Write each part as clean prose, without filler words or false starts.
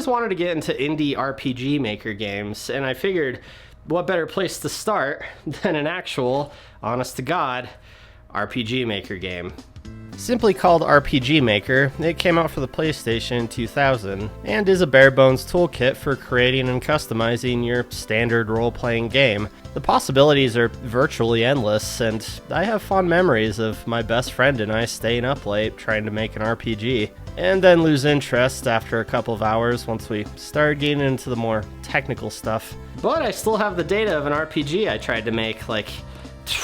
always wanted to get into indie RPG Maker games, and I figured what better place to start than an actual, honest-to-God, RPG Maker game. Simply called RPG Maker, it came out for the PlayStation in 2000, and is a bare-bones toolkit for creating and customizing your standard role-playing game. The possibilities are virtually endless, and I have fond memories of my best friend and I staying up late trying to make an RPG, and then lose interest after a couple of hours once we started getting into the more technical stuff. But I still have the data of an RPG I tried to make,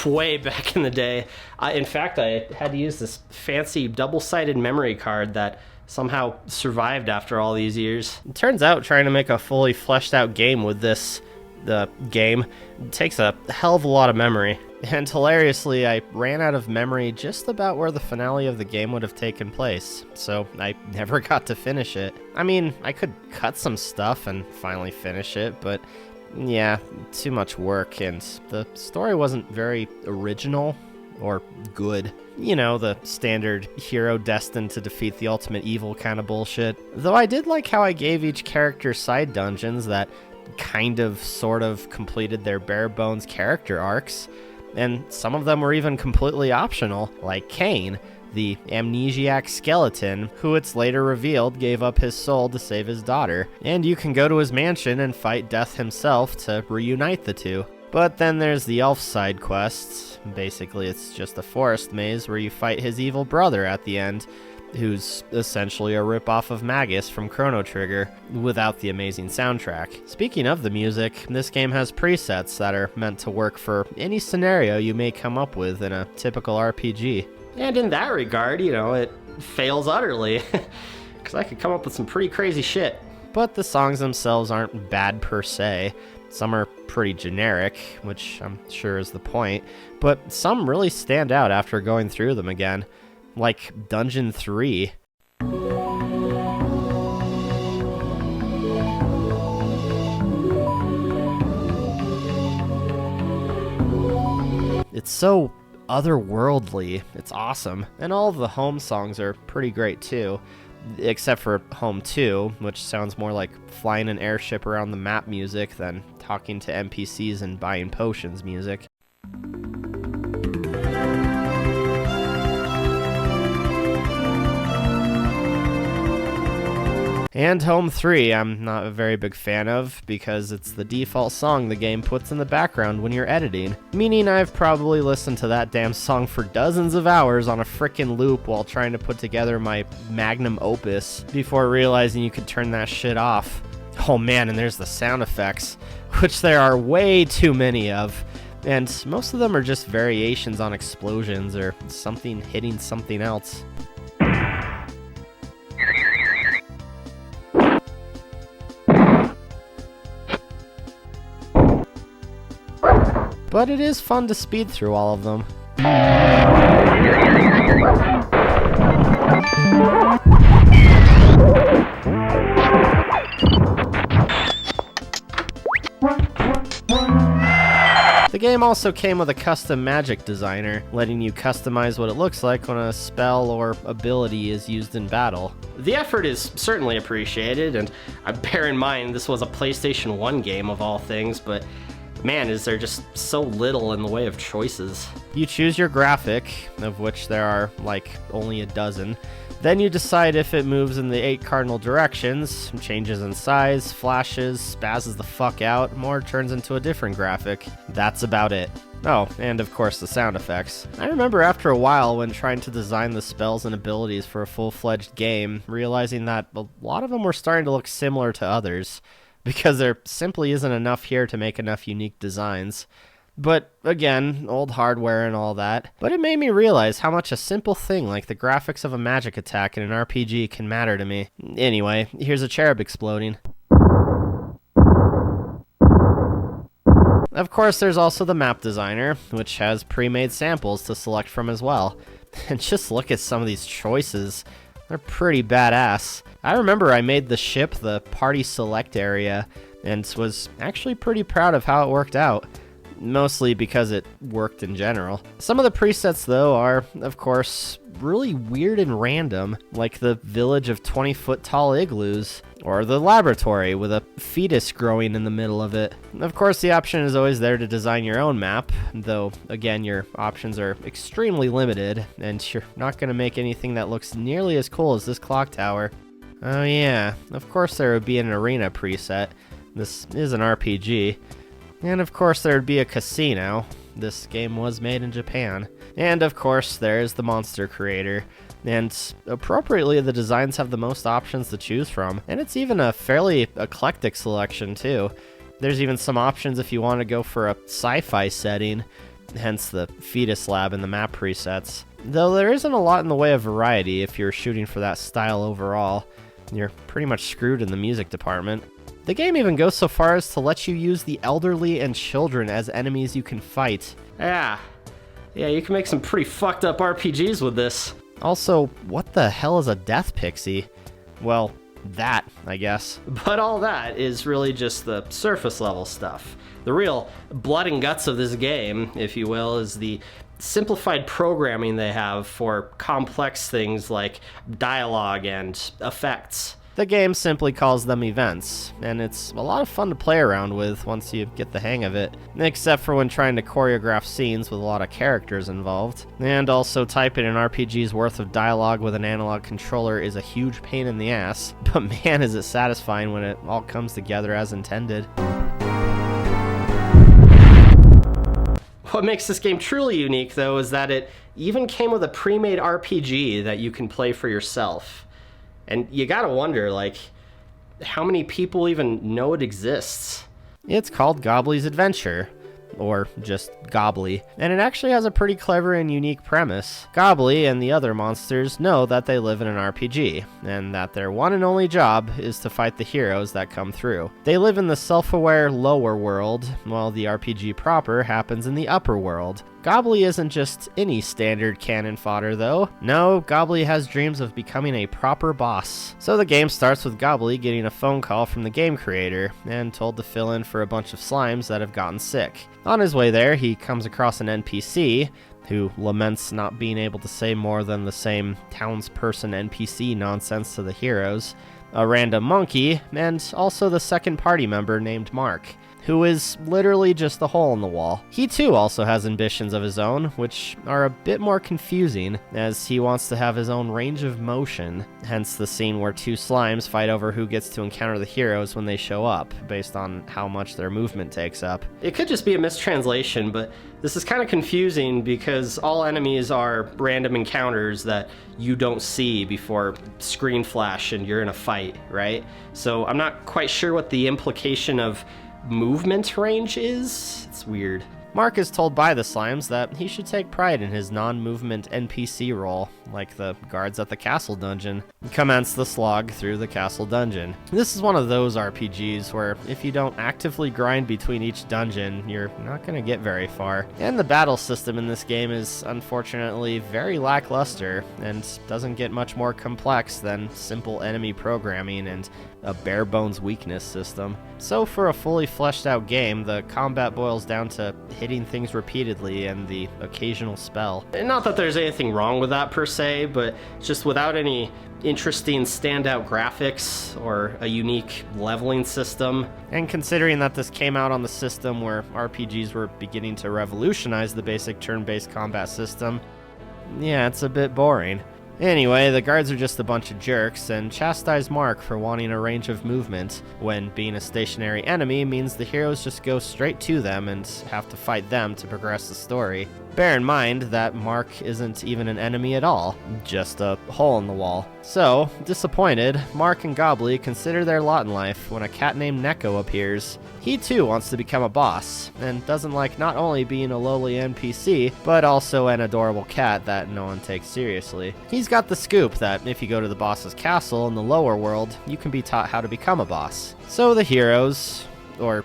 way back in the day. In fact, I had to use this fancy double-sided memory card that somehow survived after all these years. It turns out trying to make a fully fleshed out game with this game takes a hell of a lot of memory. And hilariously, I ran out of memory just about where the finale of the game would have taken place, so I never got to finish it. I mean, I could cut some stuff and finally finish it, but yeah, too much work, and the story wasn't very original or good. You know, the standard hero destined to defeat the ultimate evil kind of bullshit. Though I did like how I gave each character side dungeons that kind of, sort of completed their bare bones character arcs, and some of them were even completely optional, like Kane, the amnesiac skeleton, who it's later revealed gave up his soul to save his daughter. And you can go to his mansion and fight Death himself to reunite the two. But then there's the elf side quests. Basically, it's just a forest maze where you fight his evil brother at the end, who's essentially a ripoff of Magus from Chrono Trigger, without the amazing soundtrack. Speaking of the music, this game has presets that are meant to work for any scenario you may come up with in a typical RPG. And in that regard, it fails utterly, because I could come up with some pretty crazy shit. But the songs themselves aren't bad per se. Some are pretty generic, which I'm sure is the point, but some really stand out after going through them again, like Dungeon 3. It's so otherworldly. It's awesome. And all of the home songs are pretty great too, except for Home 2, which sounds more like flying an airship around the map music than talking to NPCs and buying potions music. And Home 3, I'm not a very big fan of, because it's the default song the game puts in the background when you're editing, meaning I've probably listened to that damn song for dozens of hours on a frickin' loop while trying to put together my magnum opus before realizing you could turn that shit off. Oh man, and there's the sound effects, which there are way too many of, and most of them are just variations on explosions or something hitting something else. But it is fun to speed through all of them. The game also came with a custom magic designer, letting you customize what it looks like when a spell or ability is used in battle. The effort is certainly appreciated, and I bear in mind this was a PlayStation 1 game of all things, but man, is there just so little in the way of choices. You choose your graphic, of which there are only a dozen. Then you decide if it moves in the 8 cardinal directions, changes in size, flashes, spazzes the fuck out, or turns into a different graphic. That's about it. Oh, and of course the sound effects. I remember after a while when trying to design the spells and abilities for a full-fledged game, realizing that a lot of them were starting to look similar to others, because there simply isn't enough here to make enough unique designs. But again, old hardware and all that. But it made me realize how much a simple thing like the graphics of a magic attack in an RPG can matter to me. Anyway, here's a cherub exploding. Of course, there's also the map designer, which has pre-made samples to select from as well. And just look at some of these choices. They're pretty badass. I remember I made the ship the party select area, and was actually pretty proud of how it worked out. Mostly because it worked in general. Some of the presets, though, are, of course, really weird and random, like the village of 20-foot tall igloos, or the laboratory with a fetus growing in the middle of it. Of course, the option is always there to design your own map, though, again, your options are extremely limited, and you're not going to make anything that looks nearly as cool as this clock tower. Oh yeah, of course there would be an arena preset. This is an RPG. And of course there would be a casino. This game was made in Japan. And of course there's the monster creator. And appropriately, the designs have the most options to choose from. And it's even a fairly eclectic selection too. There's even some options if you want to go for a sci-fi setting, hence the fetus lab and the map presets. Though there isn't a lot in the way of variety if you're shooting for that style overall. You're pretty much screwed in the music department. The game even goes so far as to let you use the elderly and children as enemies you can fight. Yeah, you can make some pretty fucked up RPGs with this. Also, what the hell is a death pixie? Well, that, I guess. But all that is really just the surface level stuff. The real blood and guts of this game, if you will, is the simplified programming they have for complex things like dialogue and effects. The game simply calls them events, and it's a lot of fun to play around with once you get the hang of it, except for when trying to choreograph scenes with a lot of characters involved. And also typing an RPG's worth of dialogue with an analog controller is a huge pain in the ass, but man is it satisfying when it all comes together as intended. What makes this game truly unique, though, is that it even came with a pre-made RPG that you can play for yourself. And you gotta wonder, like, how many people even know it exists? It's called Gobli's Adventure, or just Gobli, and it actually has a pretty clever and unique premise. Gobli and the other monsters know that they live in an RPG, and that their one and only job is to fight the heroes that come through. They live in the self-aware lower world, while the RPG proper happens in the upper world. Gobli isn't just any standard cannon fodder, though. No, Gobli has dreams of becoming a proper boss. So the game starts with Gobli getting a phone call from the game creator, and told to fill in for a bunch of slimes that have gotten sick. On his way there, he comes across an NPC, who laments not being able to say more than the same townsperson NPC nonsense to the heroes, a random monkey, and also the second party member named Mark, who is literally just a hole in the wall. He too also has ambitions of his own, which are a bit more confusing, as he wants to have his own range of motion, hence the scene where two slimes fight over who gets to encounter the heroes when they show up, based on how much their movement takes up. It could just be a mistranslation, but this is kind of confusing because all enemies are random encounters that you don't see before screen flash and you're in a fight, right? So I'm not quite sure what the implication of movement range is. It's weird. Mark is told by the slimes that he should take pride in his non-movement NPC role, like the guards at the castle dungeon. Commence the slog through the castle dungeon. This is one of those RPGs where if you don't actively grind between each dungeon, you're not going to get very far. And the battle system in this game is unfortunately very lackluster, and doesn't get much more complex than simple enemy programming and a bare bones weakness system. So for a fully fleshed out game, the combat boils down to hitting things repeatedly and the occasional spell. And not that there's anything wrong with that per se, but just without any interesting standout graphics or a unique leveling system. And considering that this came out on the system where RPGs were beginning to revolutionize the basic turn-based combat system, yeah, it's a bit boring. Anyway, the guards are just a bunch of jerks and chastise Mark for wanting a range of movement, when being a stationary enemy means the heroes just go straight to them and have to fight them to progress the story. Bear in mind that Mark isn't even an enemy at all, just a hole in the wall. So, disappointed, Mark and Gobli consider their lot in life when a cat named Neko appears. He too wants to become a boss, and doesn't like not only being a lowly NPC, but also an adorable cat that no one takes seriously. He's got the scoop that if you go to the boss's castle in the lower world, you can be taught how to become a boss. So the heroes, or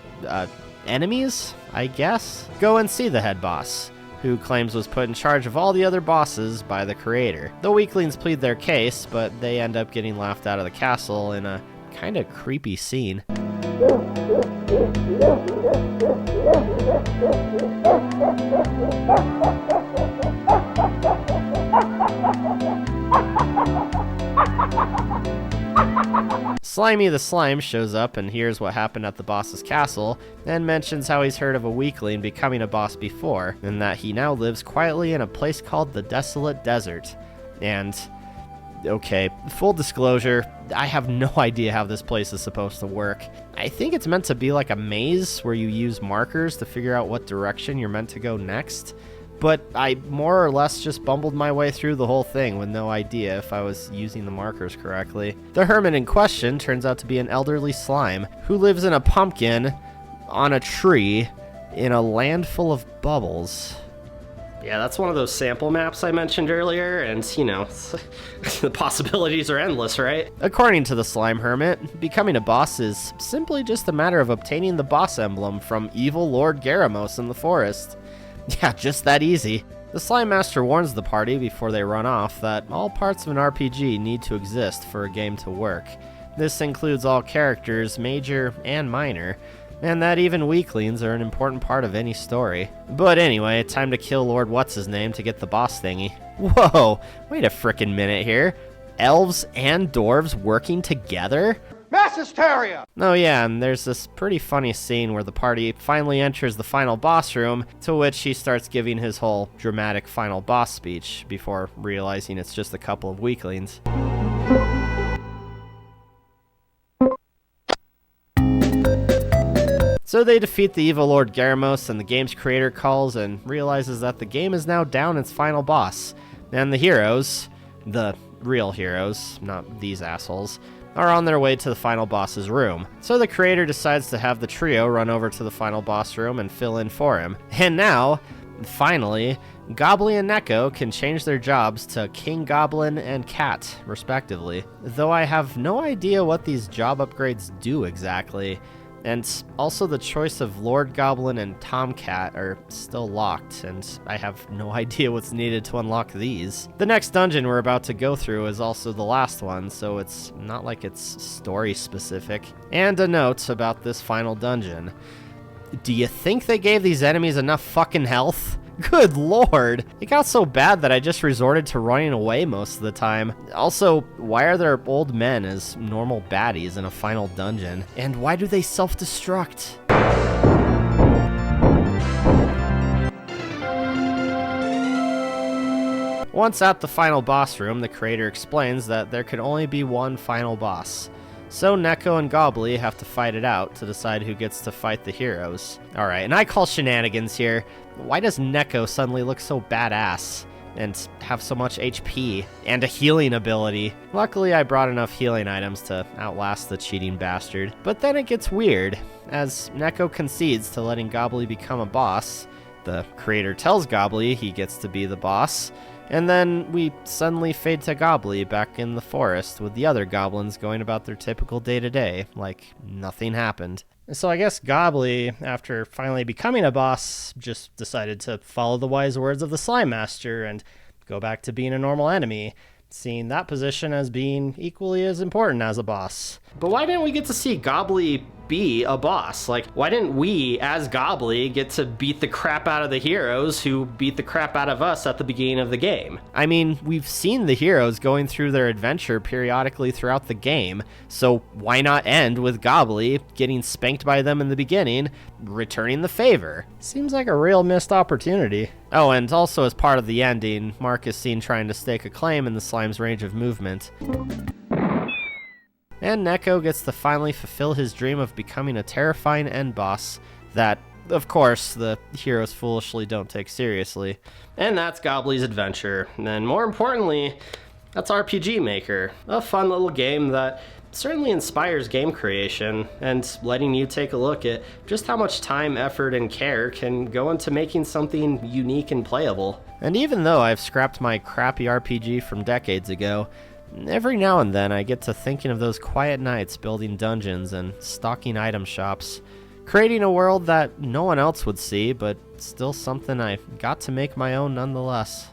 enemies, I guess, go and see the head boss, who claims was put in charge of all the other bosses by the creator. The weaklings plead their case, but they end up getting laughed out of the castle in a kinda creepy scene. Slimy the Slime shows up and hears what happened at the boss's castle, and mentions how he's heard of a weakling becoming a boss before, and that he now lives quietly in a place called the Desolate Desert. And, okay, full disclosure, I have no idea how this place is supposed to work. I think it's meant to be like a maze where you use markers to figure out what direction you're meant to go next, but I more or less just bumbled my way through the whole thing with no idea if I was using the markers correctly. The hermit in question turns out to be an elderly slime who lives in a pumpkin on a tree in a land full of bubbles. Yeah, that's one of those sample maps I mentioned earlier, and, you know, the possibilities are endless, right? According to the Slime Hermit, becoming a boss is simply just a matter of obtaining the boss emblem from evil Lord Garamos in the forest. Yeah, just that easy. The Slime Master warns the party before they run off that all parts of an RPG need to exist for a game to work. This includes all characters, major and minor, and that even weaklings are an important part of any story. But anyway, time to kill Lord What's-His-Name to get the boss thingy. Whoa, wait a frickin' minute here. Elves and dwarves working together? Mass hysteria! Oh yeah, and there's this pretty funny scene where the party finally enters the final boss room, to which he starts giving his whole dramatic final boss speech before realizing it's just a couple of weaklings. So they defeat the evil Lord Garamos, and the game's creator calls and realizes that the game is now down its final boss, and the heroes, the real heroes, not these assholes, are on their way to the final boss's room. So the creator decides to have the trio run over to the final boss room and fill in for him. And now, finally, Gobli and Neko can change their jobs to King Goblin and Cat, respectively. Though I have no idea what these job upgrades do exactly. And also the choice of Lord Goblin and Tomcat are still locked, and I have no idea what's needed to unlock these. The next dungeon we're about to go through is also the last one, so it's not like it's story specific. And a note about this final dungeon. Do you think they gave these enemies enough fucking health? Good lord! It got so bad that I just resorted to running away most of the time. Also, why are there old men as normal baddies in a final dungeon? And why do they self-destruct? Once at the final boss room, the creator explains that there could only be one final boss. So Neko and Gobli have to fight it out to decide who gets to fight the heroes. Alright, and I call shenanigans here. Why does Neko suddenly look so badass and have so much HP and a healing ability? Luckily, I brought enough healing items to outlast the cheating bastard. But then it gets weird, as Neko concedes to letting Gobli become a boss. The creator tells Gobli he gets to be the boss, and then we suddenly fade to Gobli back in the forest with the other goblins going about their typical day-to-day, like nothing happened. So I guess Gobli, after finally becoming a boss, just decided to follow the wise words of the Slime Master and go back to being a normal enemy, seeing that position as being equally as important as a boss. But why didn't we get to see Gobli be a boss? Like, why didn't we, as Gobli, get to beat the crap out of the heroes who beat the crap out of us at the beginning of the game? I mean, we've seen the heroes going through their adventure periodically throughout the game, so why not end with Gobli getting spanked by them in the beginning, returning the favor? Seems like a real missed opportunity. Oh, and also as part of the ending, Mark is seen trying to stake a claim in the slime's range of movement. And Neko gets to finally fulfill his dream of becoming a terrifying end boss that, of course, the heroes foolishly don't take seriously. And that's Gobli's adventure. And more importantly, that's RPG Maker, a fun little game that certainly inspires game creation and letting you take a look at just how much time, effort, and care can go into making something unique and playable. And even though I've scrapped my crappy RPG from decades ago, every now and then I get to thinking of those quiet nights building dungeons and stocking item shops, creating a world that no one else would see, but still something I got to make my own nonetheless.